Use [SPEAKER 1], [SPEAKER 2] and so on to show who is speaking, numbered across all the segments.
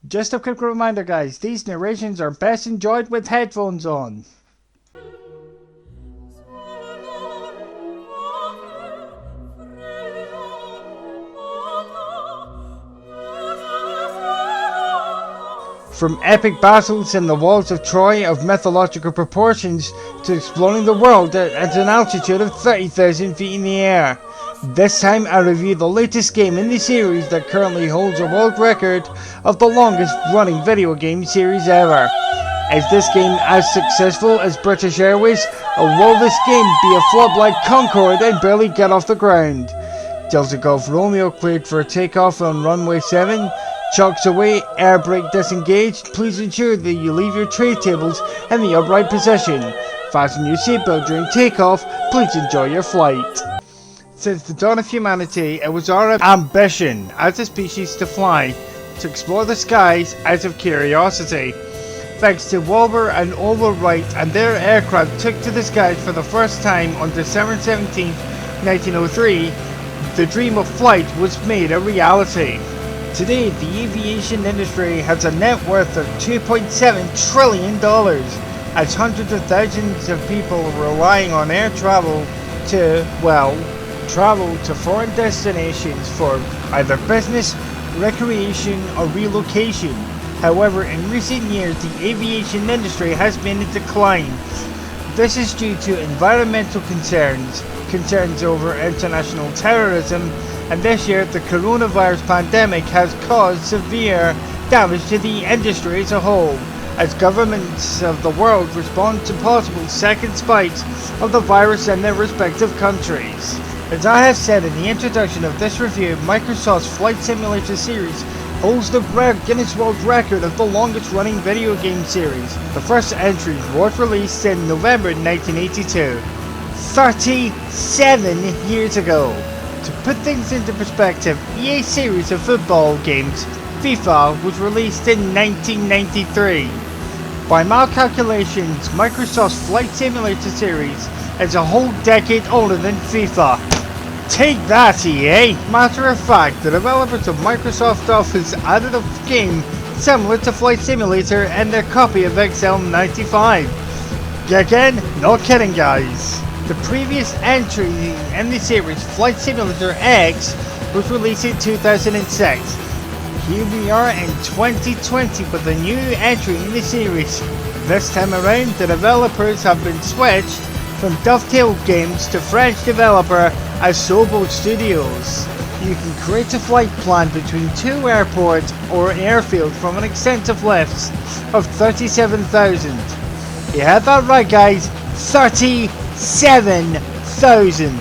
[SPEAKER 1] Just a quick reminder guys, these narrations are best enjoyed with headphones on. From epic battles in the walls of Troy of mythological proportions to exploring the world at an altitude of 30,000 feet in the air. This time I review the latest game in the series that currently holds a world record of the longest running video game series ever. Is this game as successful as British Airways, or will this game be a flop like Concorde and barely get off the ground? Delta Golf Romeo cleared for a takeoff on runway 7. Chocks away, air brake disengaged. Please ensure that you leave your tray tables in the upright position. Fasten your seatbelt during takeoff. Please enjoy your flight. Since the dawn of humanity, it was our ambition as a species to fly, to explore the skies out of curiosity. Thanks to Wilbur and Orville Wright and their aircraft took to the skies for the first time on December 17, 1903, the dream of flight was made a reality. Today, the aviation industry has a net worth of $2.7 trillion, as hundreds of thousands of people are relying on air travel to, travel to foreign destinations for either business, recreation, or relocation. However, in recent years, the aviation industry has been in decline. This is due to environmental concerns over international terrorism, and this year the coronavirus pandemic has caused severe damage to the industry as a whole, as governments of the world respond to possible second spikes of the virus in their respective countries. As I have said in the introduction of this review, Microsoft's Flight Simulator series holds the Guinness World Record of the longest running video game series. The first entry was released in November 1982, 37 years ago. To put things into perspective, EA's series of football games, FIFA, was released in 1993. By my calculations, Microsoft's Flight Simulator series is a whole decade older than FIFA. Take that, EA! Matter of fact, the developers of Microsoft Office added a game similar to Flight Simulator in their copy of Excel 95. Again, not kidding guys. The previous entry in the series, Flight Simulator X, was released in 2006. Here we are in 2020 with a new entry in the series. This time around, the developers have been switched from Dovetail Games to French developer Asobo Studios. You can create a flight plan between two airports or airfields from an extensive list of 37,000. You had that right guys, 37,000,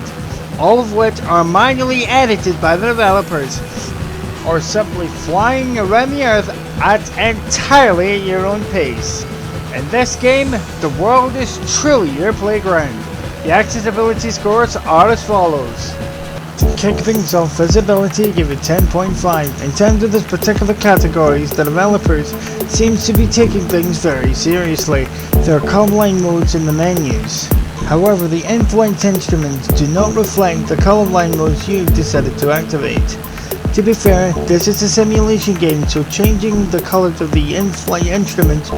[SPEAKER 1] all of which are manually edited by the developers, or simply flying around the earth at entirely at your own pace. In this game, the world is truly your playground. The accessibility scores are as follows. To kick things off, visibility give it 10.5. In terms of this particular categories, the developers seems to be taking things very seriously. There are colorblind modes in the menus. However, the in-flight instruments do not reflect the colorblind modes you decided to activate. To be fair, this is a simulation game, so changing the colors of the in-flight instruments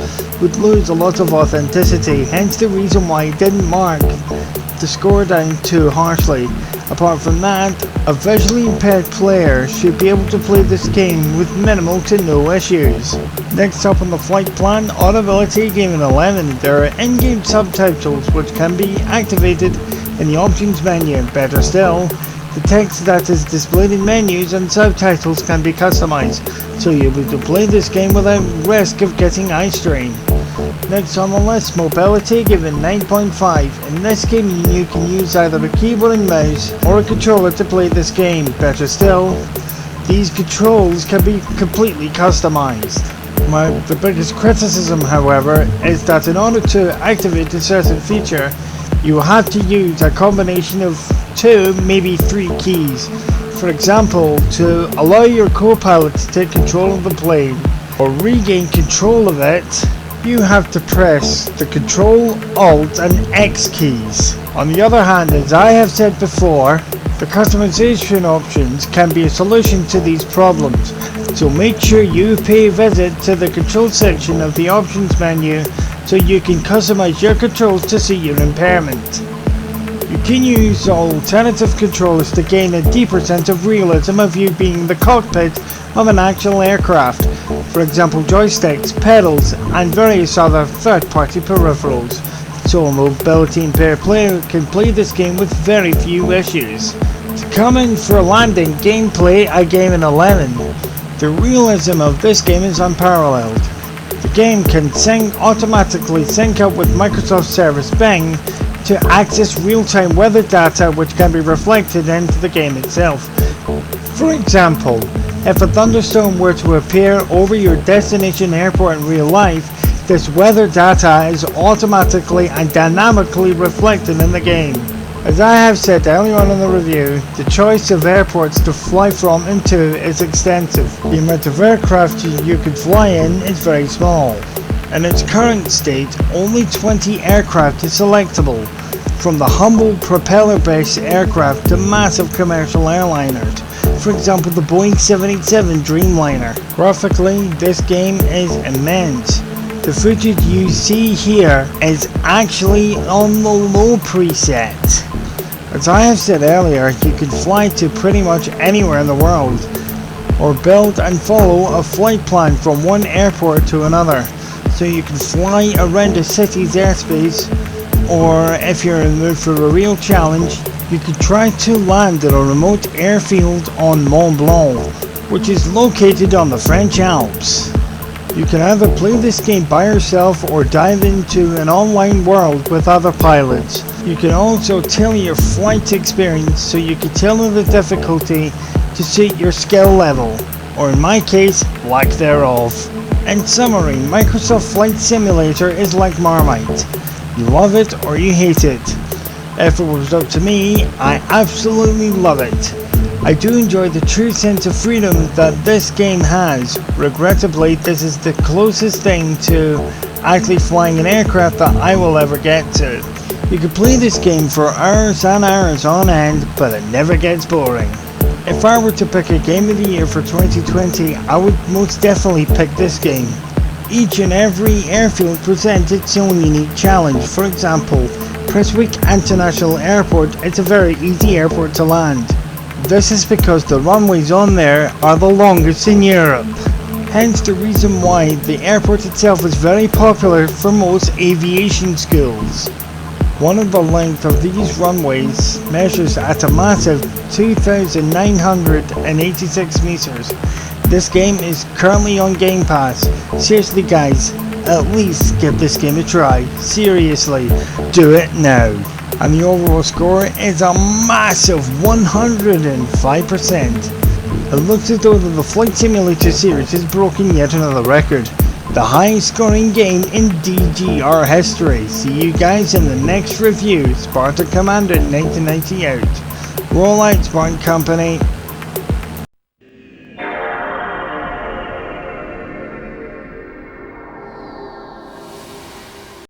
[SPEAKER 1] would lose a lot of authenticity, hence the reason why I didn't mark the score down too harshly. Apart from that, a visually impaired player should be able to play this game with minimal to no issues. Next up on the flight plan, Audibility gave it 11. There are in-game subtitles which can be activated in the options menu. Better still, the text that is displayed in menus and subtitles can be customized, so you'll be able to play this game without risk of getting eye strain. Next on the list, Mobility given 9.5. In this game you can use either a keyboard and mouse or a controller to play this game. Better still, these controls can be completely customized. The biggest criticism, however, is that in order to activate a certain feature, you will have to use a combination of 2, maybe 3 keys. For example, to allow your co-pilot to take control of the plane or regain control of it, you have to press the Control, Alt and X keys. On the other hand, as I have said before, The customization options can be a solution to these problems, so make sure you pay a visit to the control section of the options menu so you can customize your controls to suit your impairment. You can use alternative controls to gain a deeper sense of realism of you being the cockpit of an actual aircraft, for example joysticks, pedals, and various other third-party peripherals, so a mobility impaired player can play this game with very few issues. To come in for landing gameplay, I gave an 11. The realism of this game is unparalleled. The game can automatically sync up with Microsoft Service Bing to access real-time weather data which can be reflected into the game itself. For example, if a thunderstorm were to appear over your destination airport in real life, this weather data is automatically and dynamically reflected in the game. As I have said earlier on in the review, the choice of airports to fly from and to is extensive. The amount of aircraft you could fly in is very small. In its current state, only 20 aircraft is selectable, from the humble propeller-based aircraft to massive commercial airliners. For example, the Boeing 787 Dreamliner. Graphically, this game is immense. The footage you see here is actually on the low preset. As I have said earlier, you can fly to pretty much anywhere in the world, or build and follow a flight plan from one airport to another. So you can fly around a city's airspace, or if you're in the mood for a real challenge, you could try to land at a remote airfield on Mont Blanc, which is located on the French Alps. You can either play this game by yourself or dive into an online world with other pilots. You can also tailor your flight experience so you can tailor the difficulty to suit your skill level, or in my case, lack thereof. In summary, Microsoft Flight Simulator is like Marmite. You love it or you hate it. If it was up to me, I absolutely love it. I do enjoy the true sense of freedom that this game has. Regrettably, this is the closest thing to actually flying an aircraft that I will ever get to. You can play this game for hours and hours on end, but it never gets boring. If I were to pick a game of the year for 2020, I would most definitely pick this game. Each and every airfield presents its own unique challenge. For example, Prestwick International Airport is a very easy airport to land. This is because the runways on there are the longest in Europe. Hence the reason why the airport itself is very popular for most aviation schools. One of the length of these runways measures at a massive 2,986 meters. This game is currently on Game Pass. Seriously guys, at least give this game a try. Seriously, do it now. And the overall score is a massive 105%. It looks as though the Flight Simulator series has broken yet another record. The highest scoring game in DGR history. See you guys in the next review. Spartan Commander 1990 out. Roll out, Spartan Company.